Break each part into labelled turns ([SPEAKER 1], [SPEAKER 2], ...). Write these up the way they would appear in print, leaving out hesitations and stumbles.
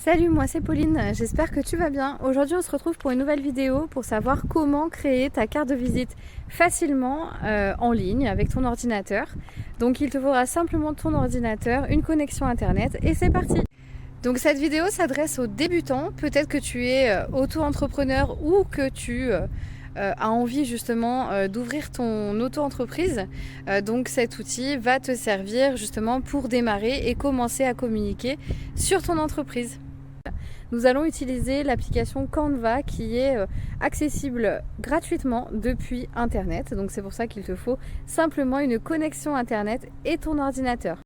[SPEAKER 1] Salut, moi c'est Pauline, j'espère que tu vas bien. Aujourd'hui on se retrouve pour une nouvelle vidéo pour savoir comment créer ta carte de visite facilement en ligne avec ton ordinateur. Donc il te faudra simplement ton ordinateur, une connexion internet et c'est parti. Donc cette vidéo s'adresse aux débutants, peut-être que tu es auto-entrepreneur ou que tu as envie justement d'ouvrir ton auto-entreprise. Donc cet outil va te servir justement pour démarrer et commencer à communiquer sur ton entreprise. Nous allons utiliser l'application Canva qui est accessible gratuitement depuis Internet. Donc c'est pour ça qu'il te faut simplement une connexion Internet et ton ordinateur.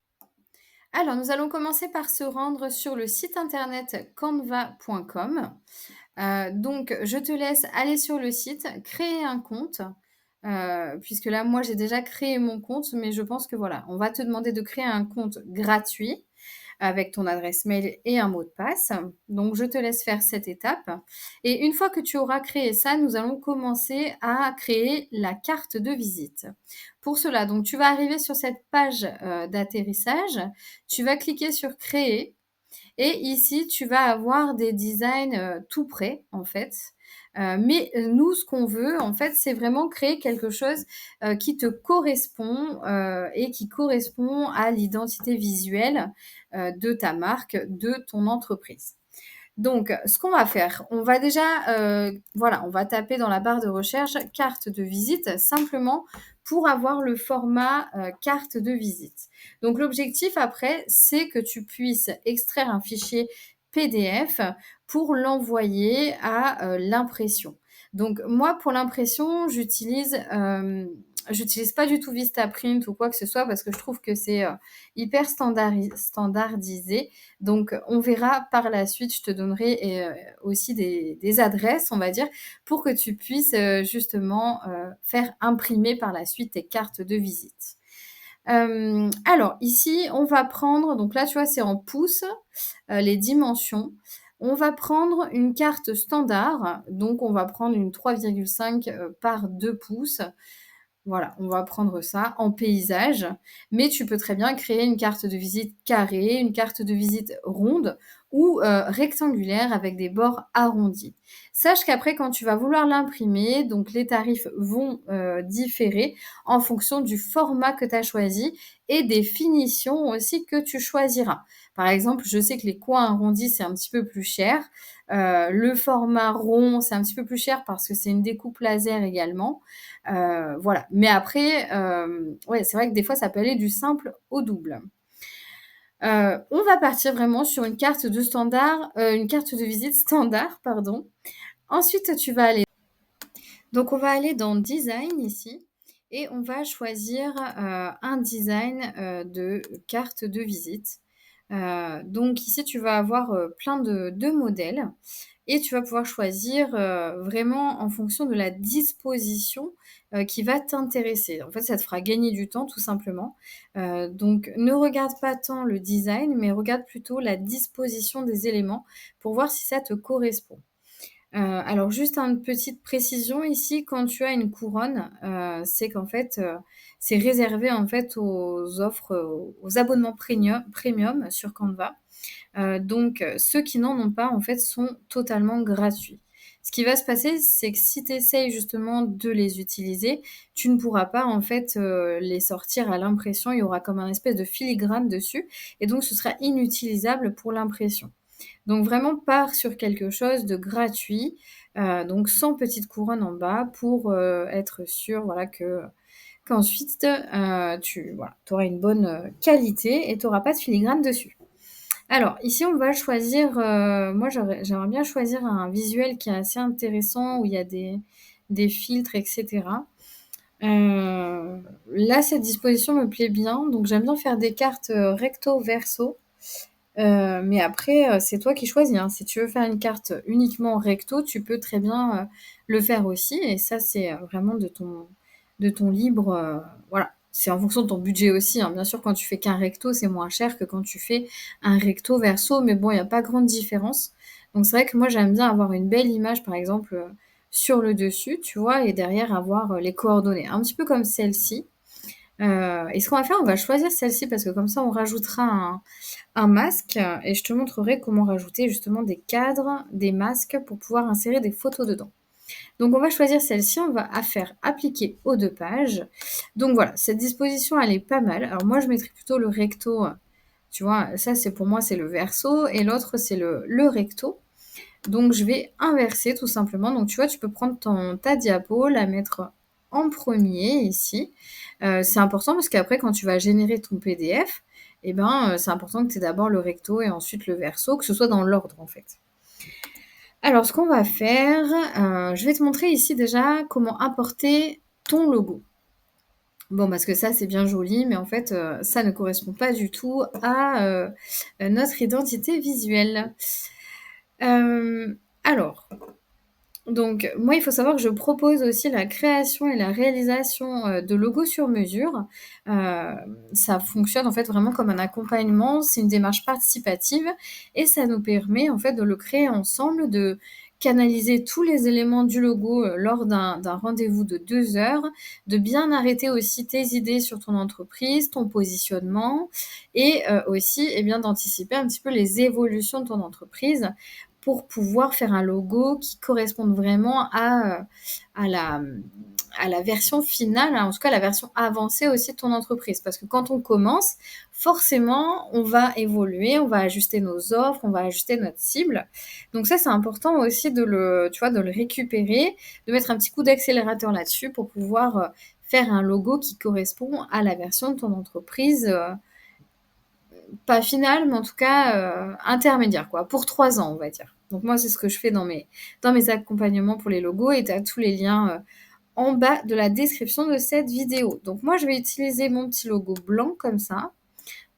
[SPEAKER 1] Alors, nous allons commencer par se rendre sur le site internet canva.com. Donc, je te laisse aller sur le site, créer un compte, puisque là, moi, j'ai déjà créé mon compte, mais je pense que voilà, on va te demander de créer un compte gratuit avec ton adresse mail et un mot de passe. Donc, je te laisse faire cette étape. Et une fois que tu auras créé ça, nous allons commencer à créer la carte de visite. Pour cela, donc, tu vas arriver sur cette page d'atterrissage. Tu vas cliquer sur créer. Et ici, tu vas avoir des designs tout prêts, en fait. Mais nous, ce qu'on veut, en fait, c'est vraiment créer quelque chose qui te correspond et qui correspond à l'identité visuelle de ta marque, de ton entreprise. Donc, ce qu'on va faire, on va déjà, voilà, on va taper dans la barre de recherche carte de visite simplement pour avoir le format carte de visite. Donc, l'objectif après, c'est que tu puisses extraire un fichier PDF pour l'envoyer à l'impression. Donc, moi, pour l'impression, j'utilise pas du tout Vistaprint ou quoi que ce soit parce que je trouve que c'est hyper standardisé. Donc, on verra par la suite, je te donnerai aussi des adresses, on va dire, pour que tu puisses justement faire imprimer par la suite tes cartes de visite. Alors, ici, on va prendre, donc là, tu vois, c'est en pouces, les dimensions. On va prendre une carte standard, donc on va prendre une 3,5 par 2 pouces. Voilà, on va prendre ça en paysage, mais tu peux très bien créer une carte de visite carrée, une carte de visite ronde ou rectangulaire avec des bords arrondis. Sache qu'après, quand tu vas vouloir l'imprimer, donc les tarifs vont différer en fonction du format que tu as choisi et des finitions aussi que tu choisiras. Par exemple, je sais que les coins arrondis, c'est un petit peu plus cher. Le format rond, c'est un petit peu plus cher parce que c'est une découpe laser également. Voilà. Mais après, ouais, c'est vrai que des fois, ça peut aller du simple au double. On va partir vraiment sur une carte une carte de visite standard, pardon. Ensuite, tu vas aller. Donc, on va aller dans Design ici et on va choisir un design de carte de visite. Donc, ici, tu vas avoir plein de modèles et tu vas pouvoir choisir vraiment en fonction de la disposition qui va t'intéresser. En fait, ça te fera gagner du temps tout simplement. Donc, ne regarde pas tant le design, mais regarde plutôt la disposition des éléments pour voir si ça te correspond. Alors juste une petite précision ici, quand tu as une couronne, c'est qu'en fait, c'est réservé en fait aux offres, aux abonnements premium sur Canva. Donc ceux qui n'en ont pas en fait sont totalement gratuits. Ce qui va se passer, c'est que si tu essayes justement de les utiliser, tu ne pourras pas en fait les sortir à l'impression. Il y aura comme un espèce de filigrane dessus et donc ce sera inutilisable pour l'impression. Donc vraiment pars sur quelque chose de gratuit, donc sans petite couronne en bas pour être sûr voilà, qu'ensuite tu voilà, auras une bonne qualité et tu n'auras pas de filigrane dessus. Alors ici on va choisir, moi j'aimerais bien choisir un visuel qui est assez intéressant où il y a des filtres etc. Là cette disposition me plaît bien, donc j'aime bien faire des cartes recto verso. Mais après, c'est toi qui choisis, hein. Si tu veux faire une carte uniquement recto, tu peux très bien le faire aussi. Et ça, c'est vraiment de ton libre. Voilà. C'est en fonction de ton budget aussi, hein. Bien sûr, quand tu fais qu'un recto, c'est moins cher que quand tu fais un recto verso. Mais bon, il n'y a pas grande différence. Donc, c'est vrai que moi, j'aime bien avoir une belle image, par exemple, sur le dessus, tu vois, et derrière avoir les coordonnées. Un petit peu comme celle-ci. Et ce qu'on va faire, on va choisir celle-ci parce que comme ça, on rajoutera un masque et je te montrerai comment rajouter justement des cadres, des masques pour pouvoir insérer des photos dedans. Donc on va choisir celle-ci, on va faire appliquer aux 2 pages. Donc voilà, cette disposition, elle est pas mal. Alors moi, je mettrais plutôt le recto, tu vois? Ça, c'est pour moi, c'est le verso et l'autre, c'est le recto. Donc je vais inverser tout simplement. Donc tu vois, tu peux prendre ta diapo, la mettre en premier ici. C'est important parce qu'après quand tu vas générer ton PDF, eh ben, c'est important que tu aies d'abord le recto et ensuite le verso, que ce soit dans l'ordre en fait. Alors ce qu'on va faire, je vais te montrer ici déjà comment importer ton logo. Bon, parce que ça, c'est bien joli, mais en fait, ça ne correspond pas du tout à, notre identité visuelle. Alors, donc moi, il faut savoir que je propose aussi la création et la réalisation, de logos sur mesure. Ça fonctionne en fait vraiment comme un accompagnement, c'est une démarche participative et ça nous permet en fait de le créer ensemble, de canaliser tous les éléments du logo, lors d'un rendez-vous de 2 heures, de bien arrêter aussi tes idées sur ton entreprise, ton positionnement et aussi et bien d'anticiper un petit peu les évolutions de ton entreprise pour pouvoir faire un logo qui corresponde vraiment à la, à la version finale, en tout cas la version avancée aussi de ton entreprise. Parce que quand on commence, forcément, on va évoluer, on va ajuster nos offres, on va ajuster notre cible. Donc ça, c'est important aussi tu vois, de le récupérer, de mettre un petit coup d'accélérateur là-dessus pour pouvoir faire un logo qui correspond à la version de ton entreprise pas finale, mais en tout cas, intermédiaire quoi, pour 3 ans, on va dire. Donc moi, c'est ce que je fais dans mes accompagnements pour les logos et tu as tous les liens, en bas de la description de cette vidéo. Donc moi, je vais utiliser mon petit logo blanc comme ça.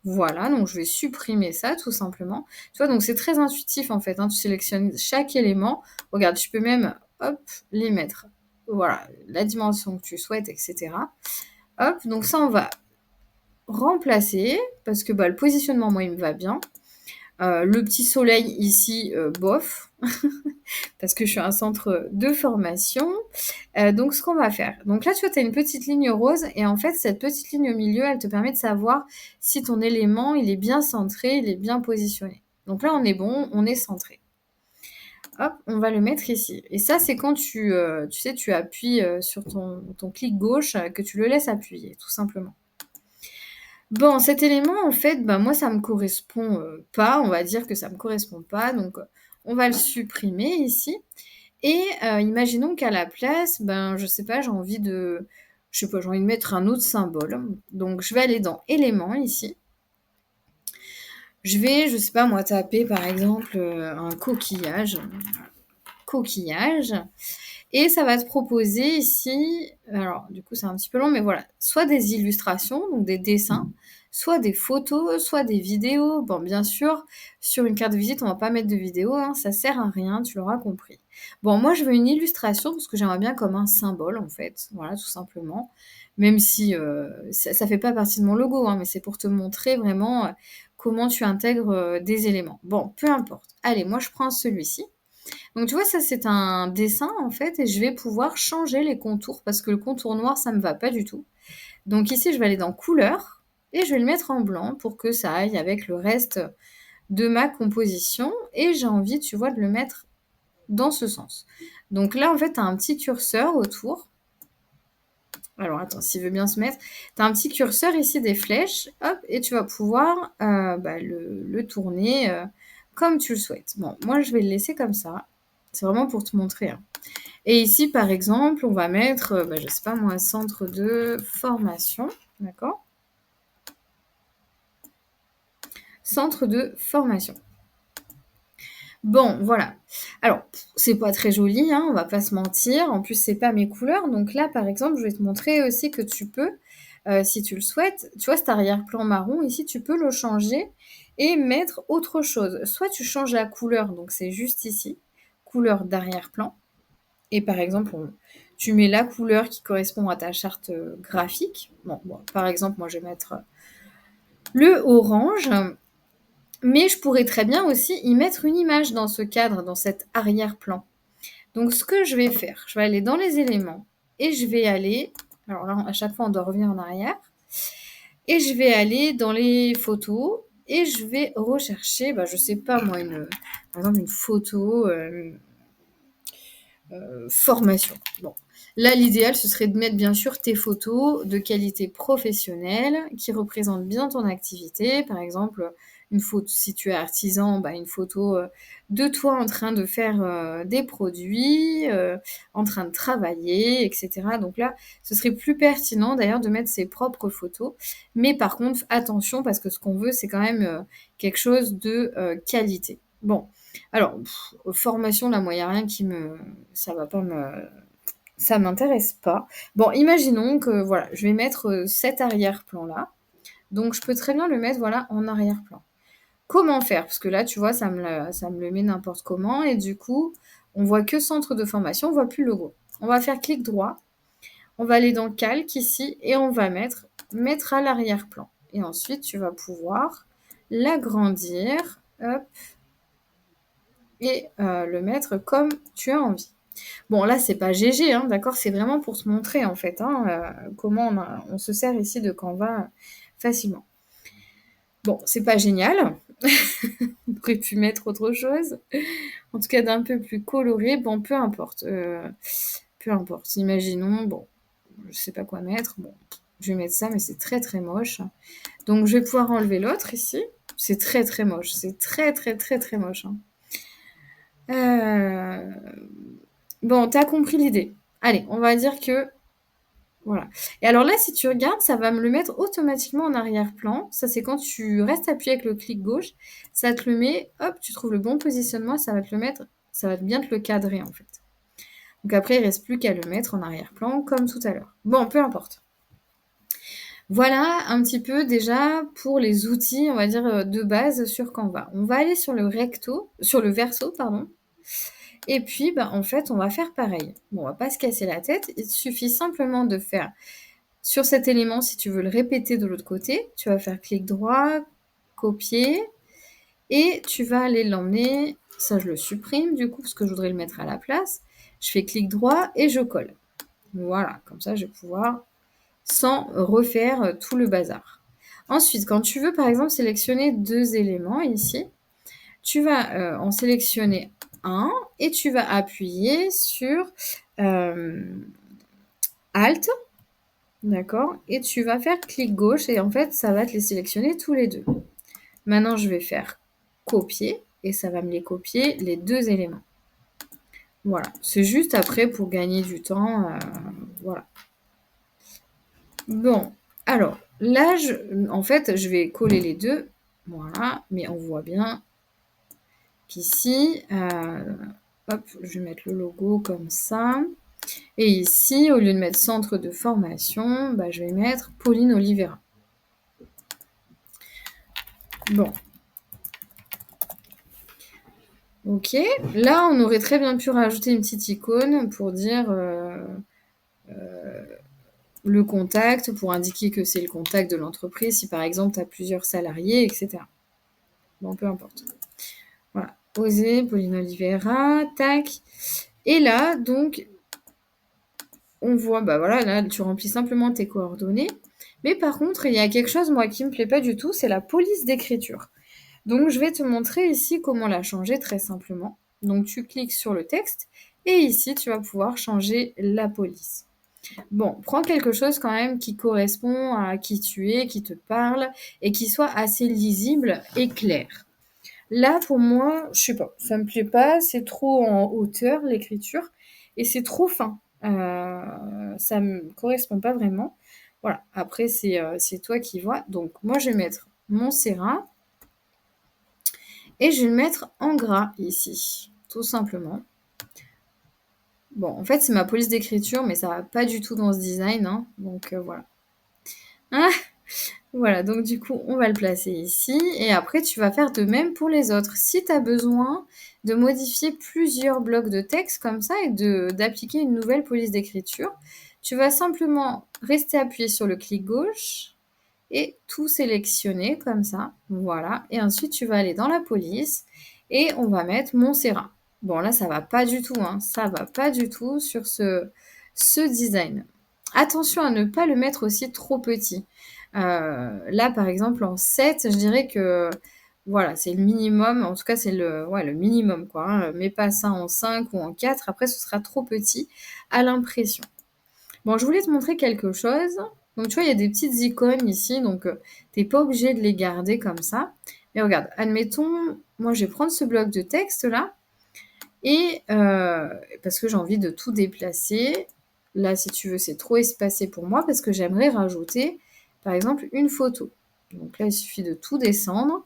[SPEAKER 1] Voilà, donc je vais supprimer ça tout simplement. Tu vois, donc c'est très intuitif en fait, hein, tu sélectionnes chaque élément. Regarde, tu peux même, hop, les mettre, voilà, la dimension que tu souhaites et cetera. Hop, donc ça, on va remplacer parce que, bah, le positionnement, moi, il me va bien. Le petit soleil ici, bof, parce que je suis un centre de formation. Donc ce qu'on va faire, donc là, tu vois, tu as une petite ligne rose et en fait, cette petite ligne au milieu, elle te permet de savoir si ton élément, il est bien centré, il est bien positionné. Donc là, on est bon, on est centré. Hop, on va le mettre ici et ça, c'est quand tu sais, tu appuies, sur ton clic gauche, que tu le laisses appuyer, tout simplement. Bon, cet élément, en fait, bah, moi, ça me correspond, pas. On va dire que ça me correspond pas, donc on va le supprimer ici et imaginons qu'à la place, ben, je sais pas, je sais pas, j'ai envie de mettre un autre symbole. Donc je vais aller dans éléments ici. Je vais, je sais pas moi, taper par exemple, un coquillage et ça va te proposer ici, alors du coup c'est un petit peu long, mais voilà, soit des illustrations, donc des dessins, soit des photos, soit des vidéos. Bon, bien sûr, sur une carte de visite, on va pas mettre de vidéo, hein, ça sert à rien, tu l'auras compris. Bon, moi je veux une illustration parce que j'aimerais bien comme un symbole en fait, voilà, tout simplement. Même si ça fait pas partie de mon logo, hein, mais c'est pour te montrer vraiment comment tu intègres des éléments. Bon, peu importe. Allez, moi je prends celui-ci. Donc tu vois, ça c'est un dessin en fait et je vais pouvoir changer les contours parce que le contour noir, ça me va pas du tout. Donc ici, je vais aller dans couleur et je vais le mettre en blanc pour que ça aille avec le reste de ma composition et j'ai envie, tu vois, de le mettre dans ce sens. Donc là, en fait, tu as un petit curseur autour. Alors attends, s'il veut bien se mettre. Tu as un petit curseur ici, des flèches, hop, et tu vas pouvoir bah, le tourner comme tu le souhaites. Bon, moi, je vais le laisser comme ça. C'est vraiment pour te montrer, hein. Et ici, par exemple, on va mettre, bah, je sais pas moi, centre de formation, d'accord? Centre de formation. Bon, voilà. Alors, c'est pas très joli, hein, on va pas se mentir. En plus, c'est pas mes couleurs. Donc là, par exemple, je vais te montrer aussi que tu peux, si tu le souhaites, tu vois cet arrière-plan marron ici, tu peux le changer et mettre autre chose. Soit tu changes la couleur, donc c'est juste ici, couleur d'arrière-plan. Et par exemple, tu mets la couleur qui correspond à ta charte graphique. Bon, par exemple, moi, je vais mettre le orange. Mais je pourrais très bien aussi y mettre une image dans ce cadre, dans cet arrière-plan. Donc, ce que je vais aller dans les éléments et je vais aller, alors là, à chaque fois, on doit revenir en arrière. Et je vais aller dans les photos et je vais rechercher, je sais pas moi, par exemple une photo, formation. Bon, là, l'idéal, ce serait de mettre bien sûr tes photos de qualité professionnelle qui représentent bien ton activité. Par exemple, une photo, si tu es artisan, une photo de toi en train de faire des produits, en train de travailler, etc. Donc là, ce serait plus pertinent d'ailleurs de mettre ses propres photos. Mais par contre, attention parce que ce qu'on veut, c'est quand même quelque chose de qualité. Bon, alors, formation, là, moi, il n'y a rien qui me... Ça va pas me... Ça m'intéresse pas. Bon, imaginons que, voilà, je vais mettre cet arrière-plan-là. Donc, je peux très bien le mettre, voilà, en arrière-plan. Comment faire? Parce que là, tu vois, ça me le met n'importe comment. Et du coup, on voit que centre de formation, on voit plus le logo. On va faire clic droit. On va aller dans calque ici et on va mettre à l'arrière-plan. Et ensuite, tu vas pouvoir l'agrandir. Hop, et le mettre comme tu as envie. Bon, là, c'est pas GG, hein, d'accord? C'est vraiment pour te montrer, en fait, comment on se sert ici de Canva facilement. Bon, c'est pas génial. On aurait pu mettre autre chose. En tout cas, d'un peu plus coloré. Bon, peu importe. Peu importe. Imaginons, bon, je sais pas quoi mettre. Bon, je vais mettre ça, mais c'est très, très moche. Donc, je vais pouvoir enlever l'autre ici. C'est très, très moche. C'est très, très, très, très moche. Bon, t'as compris l'idée. Allez, on va dire que... Voilà. Et alors là, si tu regardes, ça va me le mettre automatiquement en arrière-plan. Ça, c'est quand tu restes appuyé avec le clic gauche. Ça te le met, hop, tu trouves le bon positionnement, ça va te le mettre, ça va bien te le cadrer, en fait. Donc après, il reste plus qu'à le mettre en arrière-plan, comme tout à l'heure. Bon, peu importe. Voilà un petit peu déjà pour les outils, on va dire, de base sur Canva. On va aller sur le verso, pardon. Et puis, en fait, on va faire pareil. Bon, on va pas se casser la tête. Il suffit simplement de faire sur cet élément, si tu veux le répéter de l'autre côté, tu vas faire clic droit, copier, et tu vas aller l'emmener. Ça, je le supprime du coup, parce que je voudrais le mettre à la place. Je fais clic droit et je colle. Voilà, comme ça, je vais pouvoir, sans refaire tout le bazar. Ensuite, quand tu veux, par exemple, sélectionner deux éléments ici, tu vas en sélectionner un et tu vas appuyer sur Alt, d'accord? Et tu vas faire clic gauche et en fait, ça va te les sélectionner tous les deux. Maintenant, je vais faire copier et ça va me les copier les deux éléments. Voilà, c'est juste après pour gagner du temps, voilà. Bon, alors là, en fait, je vais coller les deux, voilà, mais on voit bien qu'ici, hop, je vais mettre le logo comme ça. Et ici, au lieu de mettre centre de formation, je vais mettre Pauline Oliveira. Bon. Ok. Là, on aurait très bien pu rajouter une petite icône pour dire le contact, pour indiquer que c'est le contact de l'entreprise, si par exemple, tu as plusieurs salariés, etc. Bon, peu importe. Voilà. Oser, Pauline Oliveira, tac. Et là, donc, on voit, voilà, là, tu remplis simplement tes coordonnées. Mais par contre, il y a quelque chose, moi, qui me plaît pas du tout, c'est la police d'écriture. Donc, je vais te montrer ici comment la changer très simplement. Donc, tu cliques sur le texte et ici, tu vas pouvoir changer la police. Bon, prends quelque chose quand même qui correspond à qui tu es, qui te parle et qui soit assez lisible et clair. Là, pour moi, je sais pas, ça me plaît pas, c'est trop en hauteur l'écriture et c'est trop fin. Ça me correspond pas vraiment. Voilà, après, c'est toi qui vois. Donc, moi, je vais mettre mon Serra et je vais le mettre en gras ici, tout simplement. Bon, en fait, c'est ma police d'écriture, mais ça va pas du tout dans ce design, hein, donc voilà. Ah, voilà, donc du coup, on va le placer ici. Et après, tu vas faire de même pour les autres. Si tu as besoin de modifier plusieurs blocs de texte comme ça et d'appliquer une nouvelle police d'écriture, tu vas simplement rester appuyé sur le clic gauche et tout sélectionner comme ça. Voilà. Et ensuite, tu vas aller dans la police et on va mettre Montserrat. Bon, là, ça va pas du tout, hein. Ça va pas du tout sur ce design. Attention à ne pas le mettre aussi trop petit. Là, par exemple, en 7, je dirais que, voilà, c'est le minimum, en tout cas, c'est le minimum, quoi, hein, mets pas ça en 5 ou en 4, après ce sera trop petit à l'impression. Bon, je voulais te montrer quelque chose. Donc, tu vois, il y a des petites icônes ici, donc tu pas obligé de les garder comme ça. Mais regarde, admettons, moi, je vais prendre ce bloc de texte-là et parce que j'ai envie de tout déplacer. Là, si tu veux, c'est trop espacé pour moi parce que j'aimerais rajouter, par exemple, une photo. Donc là, il suffit de tout descendre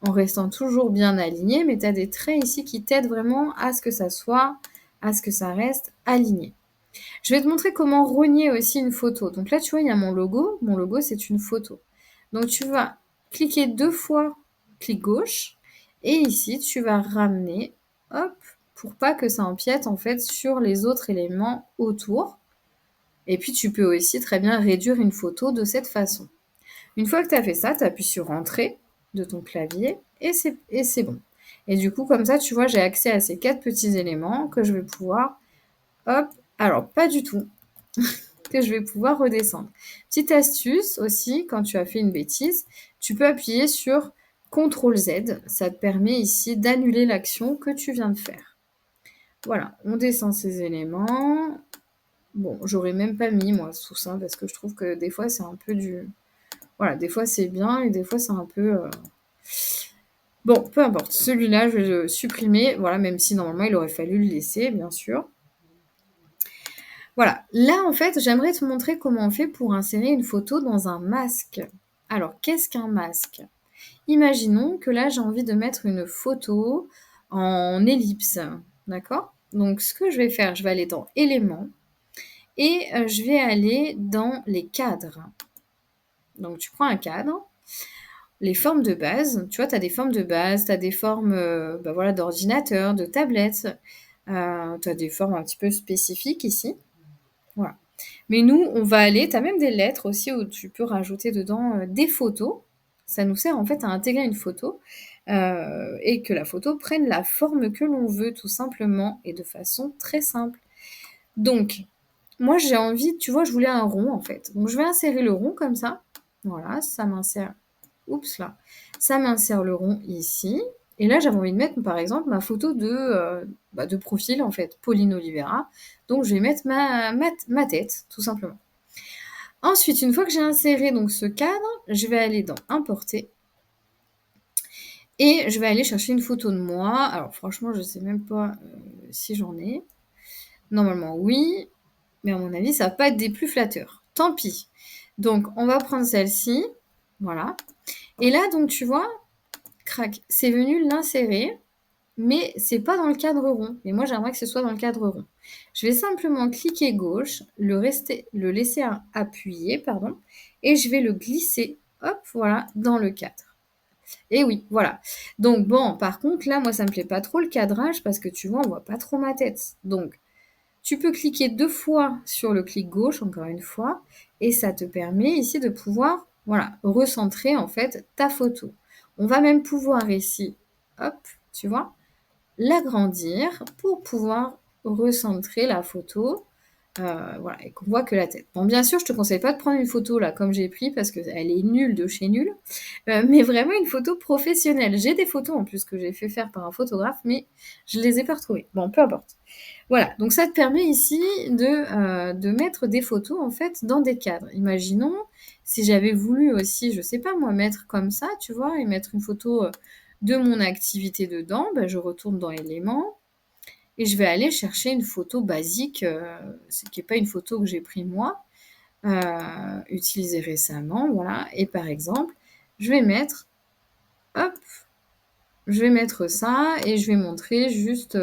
[SPEAKER 1] en restant toujours bien aligné, mais tu as des traits ici qui t'aident vraiment à ce que ça soit, à ce que ça reste aligné. Je vais te montrer comment rogner aussi une photo. Donc là, tu vois, il y a mon logo. Mon logo, c'est une photo. Donc tu vas cliquer 2 fois, clic gauche, et ici, tu vas ramener, hop, pour pas que ça empiète en fait sur les autres éléments autour. Et puis tu peux aussi très bien réduire une photo de cette façon. Une fois que tu as fait ça, tu appuies sur Entrée de ton clavier et c'est bon. Et du coup, comme ça, tu vois, j'ai accès à ces 4 petits éléments que je vais pouvoir, hop, alors pas du tout, que je vais pouvoir redescendre. Petite astuce aussi, quand tu as fait une bêtise, tu peux appuyer sur CTRL Z. Ça te permet ici d'annuler l'action que tu viens de faire. Voilà, on descend ces éléments. Bon, j'aurais même pas mis, moi, tout ça, parce que je trouve que des fois, c'est un peu du... Voilà, des fois, c'est bien et des fois, c'est un peu... Bon, peu importe. Celui-là, je vais le supprimer. Voilà, même si normalement, il aurait fallu le laisser, bien sûr. Voilà, là en fait, j'aimerais te montrer comment on fait pour insérer une photo dans un masque. Alors, qu'est-ce qu'un masque? Imaginons que là, j'ai envie de mettre une photo en ellipse, d'accord? Donc, ce que je vais faire, je vais aller dans Éléments et je vais aller dans les cadres. Donc, tu prends un cadre, les formes de base, tu vois, tu as des formes de base, tu as des formes voilà, d'ordinateur, de tablette, tu as des formes un petit peu spécifiques ici. Voilà. Mais nous, on va aller, tu as même des lettres aussi où tu peux rajouter dedans des photos. Ça nous sert en fait à intégrer une photo et que la photo prenne la forme que l'on veut tout simplement et de façon très simple. Donc, moi j'ai envie, tu vois, je voulais un rond en fait. Donc je vais insérer le rond comme ça. Voilà, ça m'insère. Oups là. Ça m'insère le rond ici. Et là, j'avais envie de mettre, par exemple, ma photo de profil, en fait, Pauline Oliveira. Donc, je vais mettre ma tête, tout simplement. Ensuite, une fois que j'ai inséré donc ce cadre, je vais aller dans Importer. Et je vais aller chercher une photo de moi. Alors, franchement, je ne sais même pas si j'en ai. Normalement, oui. Mais à mon avis, ça va pas être des plus flatteurs. Tant pis. Donc, on va prendre celle-ci. Voilà. Et là, donc, tu vois, crac, c'est venu l'insérer. Mais c'est pas dans le cadre rond. Et moi, j'aimerais que ce soit dans le cadre rond. Je vais simplement cliquer gauche, le laisser appuyer, pardon, et je vais le glisser, hop, voilà, dans le cadre. Et oui, voilà. Donc bon, par contre, là, moi, ça me plaît pas trop le cadrage parce que tu vois, on voit pas trop ma tête. Donc, tu peux cliquer 2 fois sur le clic gauche, encore une fois, et ça te permet ici de pouvoir, voilà, recentrer en fait ta photo. On va même pouvoir ici, hop, tu vois, l'agrandir pour pouvoir recentrer la photo, voilà, et qu'on voit que la tête. Bon, bien sûr, je te conseille pas de prendre une photo là comme j'ai pris parce qu'elle est nulle de chez nul, mais vraiment une photo professionnelle. J'ai des photos en plus que j'ai fait faire par un photographe, mais je les ai pas retrouvées. Bon, peu importe. Voilà, donc ça te permet ici de mettre des photos en fait dans des cadres. Imaginons si j'avais voulu aussi, je sais pas moi, mettre comme ça, tu vois, et mettre une photo de mon activité dedans, ben, je retourne dans éléments et je vais aller chercher une photo basique, ce qui n'est pas une photo que j'ai prise moi, utilisée récemment, voilà. Et par exemple, je vais mettre, hop, je vais mettre ça et je vais montrer juste,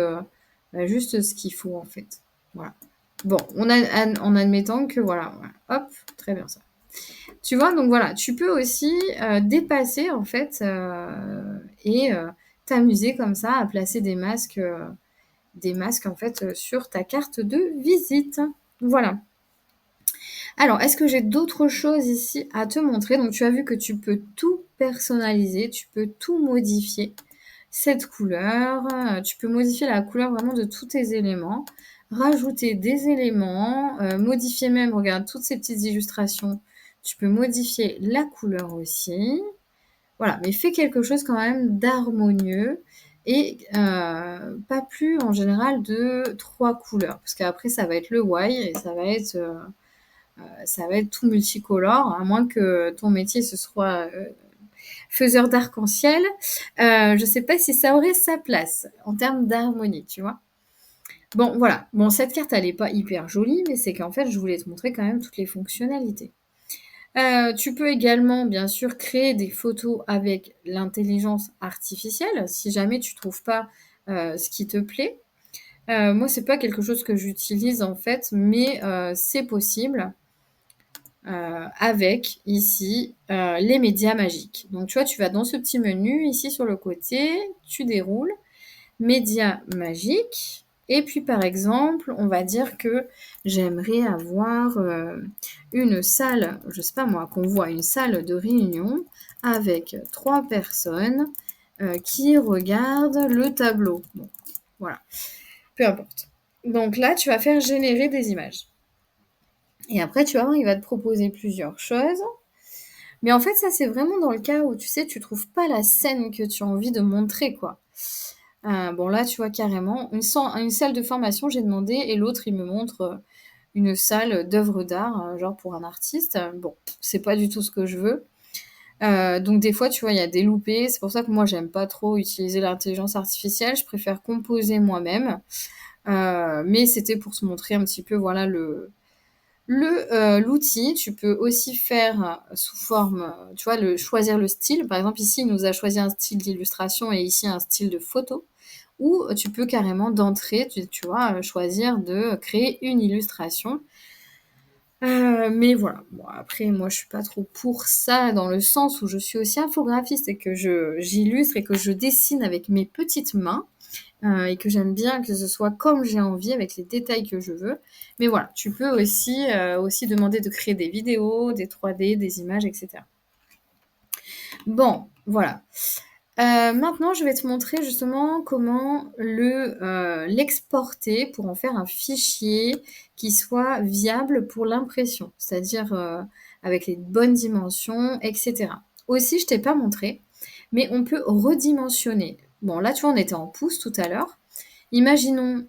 [SPEAKER 1] juste ce qu'il faut en fait. Voilà. Bon, en admettant que voilà, hop, très bien ça. Tu vois, donc voilà, tu peux aussi dépasser en fait et t'amuser comme ça à placer des masques en fait sur ta carte de visite. Voilà. Alors, est-ce que j'ai d'autres choses ici à te montrer? Donc, tu as vu que tu peux tout personnaliser, tu peux tout modifier. Cette couleur, tu peux modifier la couleur vraiment de tous tes éléments, rajouter des éléments, modifier même, regarde, toutes ces petites illustrations, Tu peux modifier la couleur aussi. Voilà, mais fais quelque chose quand même d'harmonieux et pas plus en général de 3 couleurs. Parce qu'après ça va être le why et ça va être tout multicolore, à moins que ton métier ce soit, faiseur d'arc-en-ciel. Je sais pas si ça aurait sa place en termes d'harmonie, tu vois? Bon, voilà. Bon, cette carte, elle est pas hyper jolie, mais c'est qu'en fait, je voulais te montrer quand même toutes les fonctionnalités. Tu peux également, bien sûr, créer des photos avec l'intelligence artificielle, si jamais tu trouves pas, ce qui te plaît. Moi, c'est pas quelque chose que j'utilise, en fait, mais c'est possible, avec, ici, les médias magiques. Donc tu vois, tu vas dans ce petit menu, ici, sur le côté, tu déroules médias magiques et puis, par exemple, on va dire que j'aimerais avoir, une salle, je sais pas moi, qu'on voit une salle de réunion avec 3 personnes, qui regardent le tableau. Bon, voilà, peu importe. Donc là, tu vas faire générer des images et après, tu vas voir, il va te proposer plusieurs choses. Mais en fait, ça, c'est vraiment dans le cas où, tu sais, tu trouves pas la scène que tu as envie de montrer, quoi. Bon là, tu vois carrément une salle de formation, j'ai demandé et l'autre, il me montre, une salle d'œuvres d'art, genre pour un artiste. Bon, c'est pas du tout ce que je veux. Donc des fois, tu vois, il y a des loupés. C'est pour ça que moi, j'aime pas trop utiliser l'intelligence artificielle. Je préfère composer moi-même. Mais c'était pour te montrer un petit peu, voilà, l'outil. Tu peux aussi faire sous forme, tu vois, choisir le style. Par exemple, ici, il nous a choisi un style d'illustration et ici, un style de photo. Ou tu peux carrément d'entrée, tu vois, choisir de créer une illustration. Mais voilà. Bon, après, moi, je suis pas trop pour ça, dans le sens où je suis aussi infographiste et que j'illustre et que je dessine avec mes petites mains, et que j'aime bien que ce soit comme j'ai envie, avec les détails que je veux. Mais voilà, tu peux aussi demander de créer des vidéos, des 3D, des images, et cetera. Bon, voilà. Maintenant, je vais te montrer justement comment l'exporter pour en faire un fichier qui soit viable pour l'impression, c'est-à-dire, avec les bonnes dimensions et cetera. Aussi, je t'ai pas montré, mais on peut redimensionner. Bon, là, tu vois, on était en pouces tout à l'heure. Imaginons,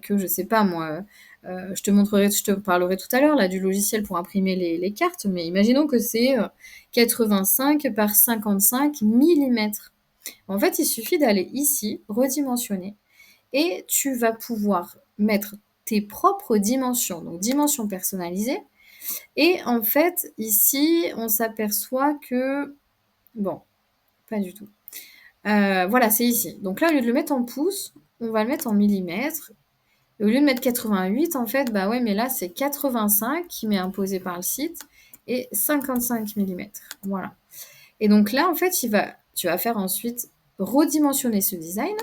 [SPEAKER 1] que je sais pas moi, je te parlerai tout à l'heure là du logiciel pour imprimer les cartes, mais imaginons que c'est, 85 par 55 millimètres. En fait, il suffit d'aller ici, redimensionner, et tu vas pouvoir mettre tes propres dimensions, donc dimensions personnalisées. Et en fait, ici, on s'aperçoit que, bon, pas du tout. Voilà, c'est ici. Donc là, au lieu de le mettre en pouces, on va le mettre en millimètres. Et au lieu de mettre 88, en fait, bah ouais, mais là, c'est 85 qui m'est imposé par le site et 55 millimètres. Voilà. Et donc là, en fait, tu vas faire ensuite redimensionner ce design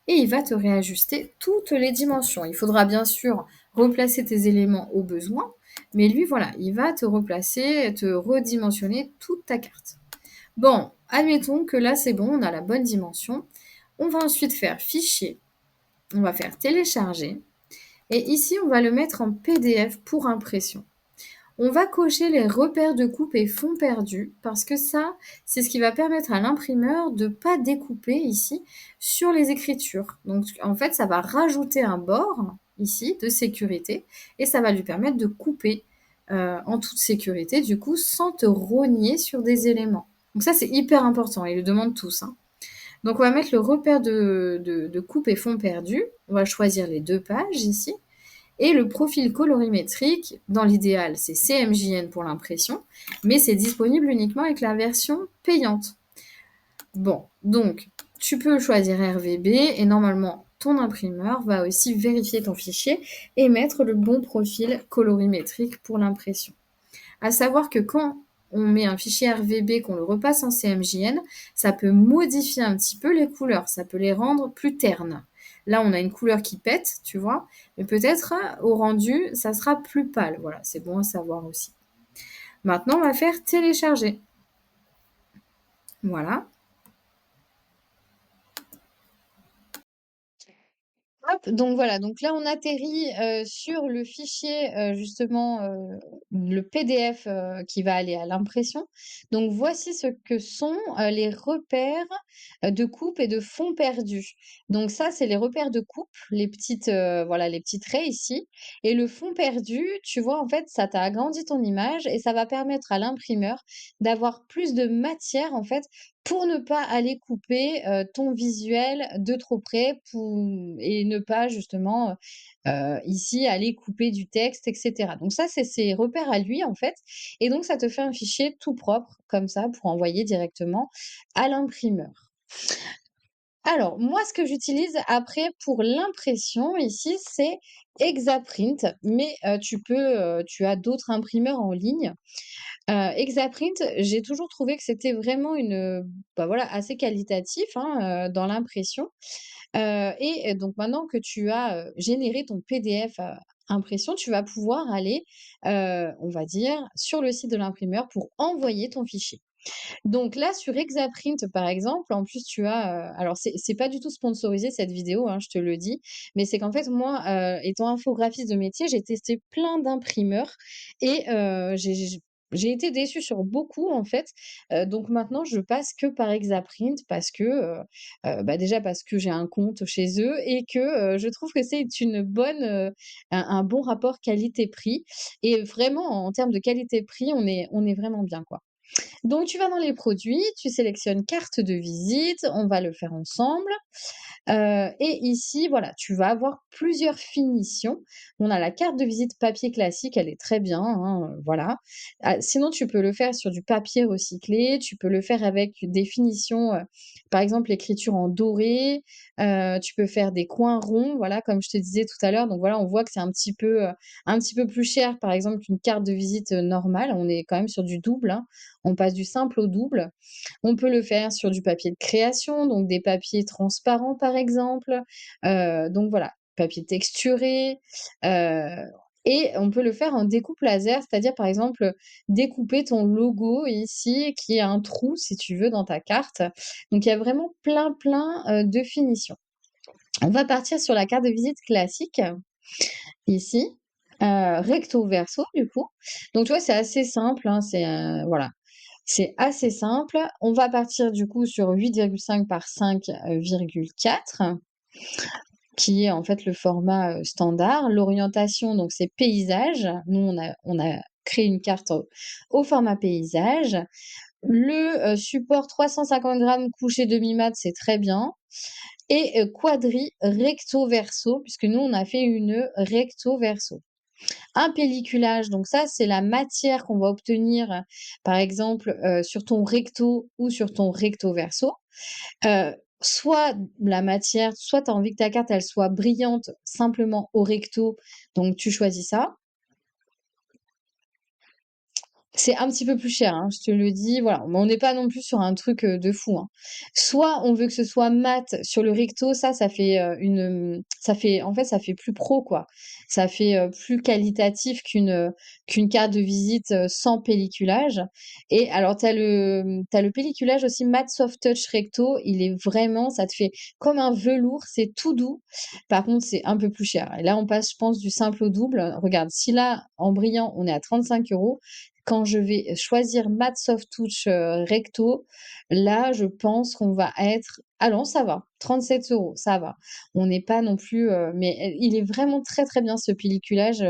[SPEAKER 1] et il va te réajuster toutes les dimensions. Il faudra bien sûr replacer tes éléments au besoin, mais lui, voilà, il va te replacer, te redimensionner toute ta carte. Bon, admettons que là, c'est bon, on a la bonne dimension. On va ensuite faire fichier, on va faire télécharger, et ici, on va le mettre en PDF pour impression. On va cocher les repères de coupe et fond perdus parce que ça, c'est ce qui va permettre à l'imprimeur de ne pas découper ici sur les écritures. Donc en fait, ça va rajouter un bord ici de sécurité et ça va lui permettre de couper en toute sécurité du coup sans te rogner sur des éléments. Donc ça, c'est hyper important, ils le demandent tous, hein. Donc on va mettre le repère de coupe et fond perdu. On va choisir les 2 pages ici. Et le profil colorimétrique, dans l'idéal, c'est CMJN pour l'impression, mais c'est disponible uniquement avec la version payante. Bon, donc, tu peux choisir RVB et normalement, ton imprimeur va aussi vérifier ton fichier et mettre le bon profil colorimétrique pour l'impression. À savoir que quand on met un fichier RVB, qu'on le repasse en CMJN, ça peut modifier un petit peu les couleurs, ça peut les rendre plus ternes. Là, on a une couleur qui pète, tu vois, mais peut-être au rendu, ça sera plus pâle. Voilà, c'est bon à savoir aussi. Maintenant, on va faire télécharger. Voilà.
[SPEAKER 2] Hop, donc voilà, donc là on atterrit, sur le fichier, justement, le PDF, qui va aller à l'impression. Donc voici ce que sont, les repères, de coupe et de fond perdu. Donc ça, c'est les repères de coupe, les petites, voilà, les petites raies ici, et le fond perdu, tu vois, en fait, ça t'a agrandi ton image et ça va permettre à l'imprimeur d'avoir plus de matière, en fait, pour ne pas aller couper, ton visuel de trop près et ne pas justement, ici aller couper du texte et cetera. Donc ça, c'est ses repères à lui, en fait, et donc ça te fait un fichier tout propre comme ça pour envoyer directement à l'imprimeur. Alors moi, ce que j'utilise après pour l'impression ici, c'est Exaprint, mais tu as d'autres imprimeurs en ligne. Exaprint, j'ai toujours trouvé que c'était vraiment bah, voilà, assez qualitatif, hein, dans l'impression. Donc maintenant que tu as, généré ton PDF, impression, tu vas pouvoir aller, on va dire, sur le site de l'imprimeur pour envoyer ton fichier. Donc là, sur Exaprint, par exemple, en plus, tu as, alors c'est pas du tout sponsorisé cette vidéo, hein, je te le dis, mais c'est qu'en fait, moi, étant infographiste de métier, j'ai testé plein d'imprimeurs et j'ai été déçue sur beaucoup, en fait. Donc maintenant, je passe que par Exaprint parce que, bah, déjà parce que j'ai un compte chez eux et que, je trouve que c'est une bonne, un bon rapport qualité-prix et vraiment en termes de qualité-prix, on est vraiment bien, quoi. Donc tu vas dans les produits, tu sélectionnes carte de visite, on va le faire ensemble. Et ici, voilà, tu vas avoir plusieurs finitions. On a la carte de visite papier classique, elle est très bien, hein, voilà. Sinon, tu peux le faire sur du papier recyclé, tu peux le faire avec des finitions, par exemple, l'écriture en doré, tu peux faire des coins ronds, voilà, comme je te disais tout à l'heure. Donc voilà, on voit que c'est un petit peu plus cher, par exemple, qu'une carte de visite, normale. On est quand même sur du double, hein. On passe du simple au double. On peut le faire sur du papier de création, donc des papiers transparents par exemple, donc voilà, papier texturé, heu et on peut le faire en découpe laser, c'est-à-dire par exemple, découper ton logo ici qui a un trou si tu veux dans ta carte. Donc il y a vraiment plein, de finitions. On va partir sur la carte de visite classique ici, recto verso du coup. Donc tu vois, c'est assez simple, hein, voilà, c'est assez simple. On va partir du coup sur 8,5 par 5,4, qui est en fait le format, standard. L'orientation, donc c'est paysage. Nous, on a créé une carte au format paysage. Le, support 350 grammes couché demi-mat, c'est très bien et quadri recto verso, puisque nous, on a fait une recto verso. Un pelliculage, donc ça, c'est la matière qu'on va obtenir, par exemple, sur ton recto ou sur ton recto verso. Heu, Soit la matière, soit tu as envie que ta carte, elle soit brillante simplement au recto, donc tu choisis ça. C'est un petit peu plus cher, hein, je te le dis, voilà, mais on n'est pas non plus sur un truc, de fou, hein. Soit on veut que ce soit mat sur le recto, ça fait, ça fait en fait, ça fait plus pro, quoi. Ça fait, plus qualitatif qu'une carte de visite, sans pelliculage et alors tu le pelliculage aussi mat soft touch recto, il est vraiment ça te fait comme un velours, c'est tout doux. Par contre, c'est un peu plus cher et là, on passe, je pense, du simple au double. Regarde, si là, en brillant, on est à 35 €. Quand je vais choisir Matte Soft Touch, recto, là, je pense qu'on va être ah non, ça va, 37 €, ça va. On n'est pas non plus, mais il est vraiment très, très bien ce pelliculage,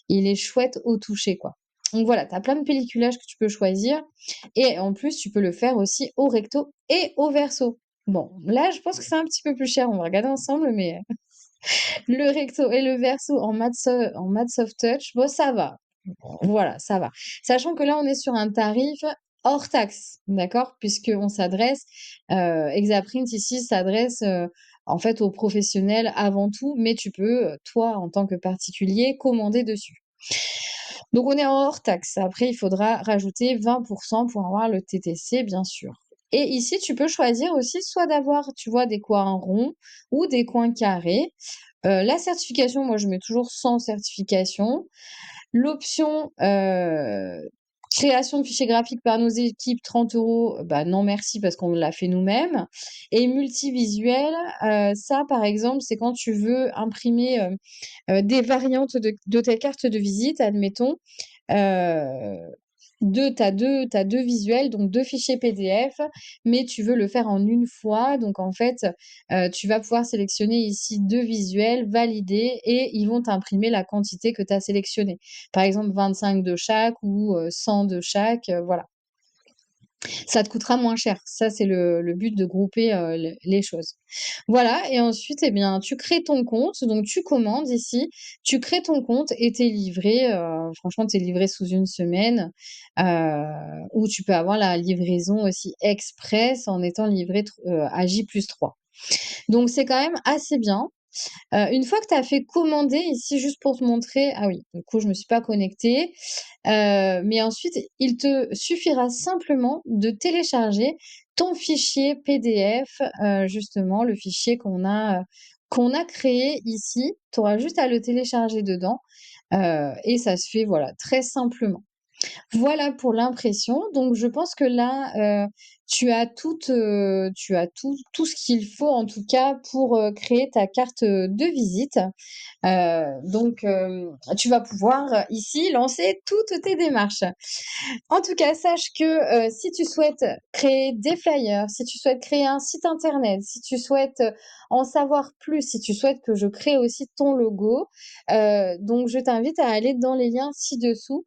[SPEAKER 2] il est chouette au toucher, quoi. Donc voilà, tu as plein de pelliculages que tu peux choisir et en plus, tu peux le faire aussi au recto et au verso. Bon, là, je pense que c'est un petit peu plus cher, on va regarder ensemble, mais le recto et le verso en matte soft touch, bon, ça va. Voilà, ça va. Sachant que là, on est sur un tarif hors taxe, d'accord? Puisqu'on s'adresse, Exaprint ici s'adresse, en fait aux professionnels avant tout, mais tu peux, toi, en tant que particulier, commander dessus. Donc on est en hors taxe. Après, il faudra rajouter 20 pour avoir le TTC, bien sûr. Et ici, tu peux choisir aussi soit d'avoir, tu vois, des coins ronds ou des coins carrés. La certification, moi, je mets toujours sans certification. L'option, Création de fichiers graphiques par nos équipes, 30 €, bah, non merci parce qu'on l'a fait nous-mêmes. Et multivisuel, ça par exemple, c'est quand tu veux imprimer, des variantes de ta carte de visite, admettons, heu, 2 tu as 2 visuels, donc 2 fichiers PDF, mais tu veux le faire en une fois. Donc en fait, tu vas pouvoir sélectionner ici 2 visuels, valider et ils vont t'imprimer la quantité que tu as sélectionnée. Par exemple 25 de chaque ou 100 de chaque, voilà. Ça te coûtera moins cher. Ça, c'est le but de grouper, les choses. Voilà et ensuite, eh bien, tu crées ton compte, donc tu commandes ici, tu crées ton compte et tu es livré, franchement, tu es livré sous une semaine, ou tu peux avoir la livraison aussi express en étant livré à J+3. Donc c'est quand même assez bien. Une fois que tu as fait commander ici, juste pour te montrer ah oui, du coup, je me suis pas connectée, mais ensuite, il te suffira simplement de télécharger ton fichier PDF, justement, le fichier qu'on a créé ici. Tu auras juste à le télécharger dedans, et ça se fait, voilà, très simplement. Voilà pour l'impression. Donc je pense que là, tu as tout ce qu'il faut en tout cas pour, créer ta carte, de visite. Tu vas pouvoir, ici lancer toutes tes démarches. En tout cas, sache que, si tu souhaites créer des flyers, si tu souhaites créer un site internet, si tu souhaites, en savoir plus, si tu souhaites que je crée aussi ton logo, donc je t'invite à aller dans les liens ci-dessous,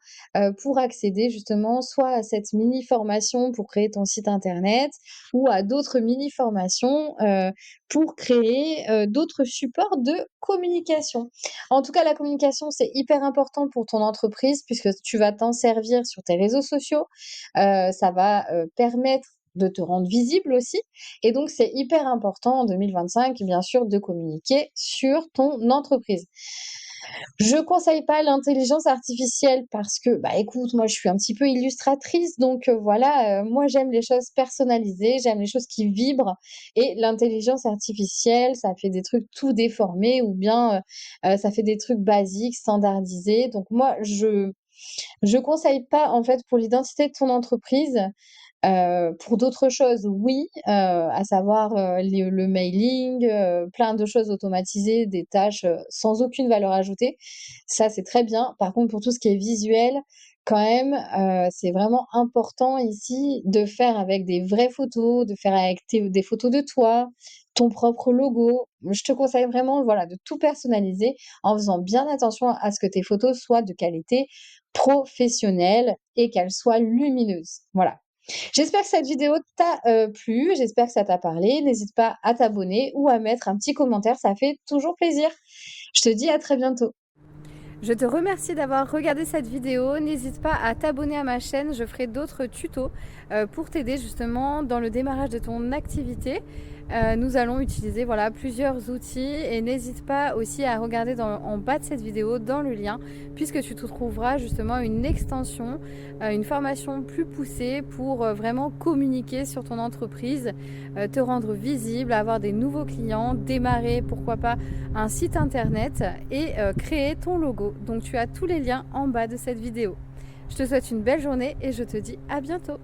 [SPEAKER 2] pour accéder justement soit à cette mini formation pour créer ton site internet ou à d'autres mini formations, pour créer, d'autres supports de communication. En tout cas, la communication, c'est hyper important pour ton entreprise puisque tu vas t'en servir sur tes réseaux sociaux. Ça va, permettre de te rendre visible aussi et donc c'est hyper important en 2025, bien sûr, de communiquer sur ton entreprise. Je conseille pas l'intelligence artificielle parce que, bah, écoute, moi, je suis un petit peu illustratrice, donc voilà, moi, j'aime les choses personnalisées, j'aime les choses qui vibrent et l'intelligence artificielle, ça fait des trucs tout déformés ou bien, ça fait des trucs basiques, standardisés. Donc moi, je conseille pas, en fait, pour l'identité de ton entreprise. Pour d'autres choses, oui, à savoir, le mailing, plein de choses automatisées, des tâches, sans aucune valeur ajoutée. Ça, c'est très bien. Par contre, pour tout ce qui est visuel, quand même, c'est vraiment important ici de faire avec des vraies photos, de faire avec des photos de toi, ton propre logo. Je te conseille vraiment, voilà, de tout personnaliser en faisant bien attention à ce que tes photos soient de qualité professionnelle et qu'elles soient lumineuses. Voilà. J'espère que cette vidéo t'a, plu, j'espère que ça t'a parlé. N'hésite pas à t'abonner ou à mettre un petit commentaire, ça fait toujours plaisir. Je te dis à très bientôt.
[SPEAKER 1] Je te remercie d'avoir regardé cette vidéo. N'hésite pas à t'abonner à ma chaîne. Je ferai d'autres tutos pour t'aider justement dans le démarrage de ton activité. Nous allons utiliser voilà, plusieurs outils et n'hésite pas aussi à regarder en bas de cette vidéo dans le lien puisque tu trouveras justement une extension, une formation plus poussée pour vraiment communiquer sur ton entreprise, te rendre visible, avoir des nouveaux clients, démarrer pourquoi pas un site internet et créer ton logo. Donc tu as tous les liens en bas de cette vidéo. Je te souhaite une belle journée et je te dis à bientôt.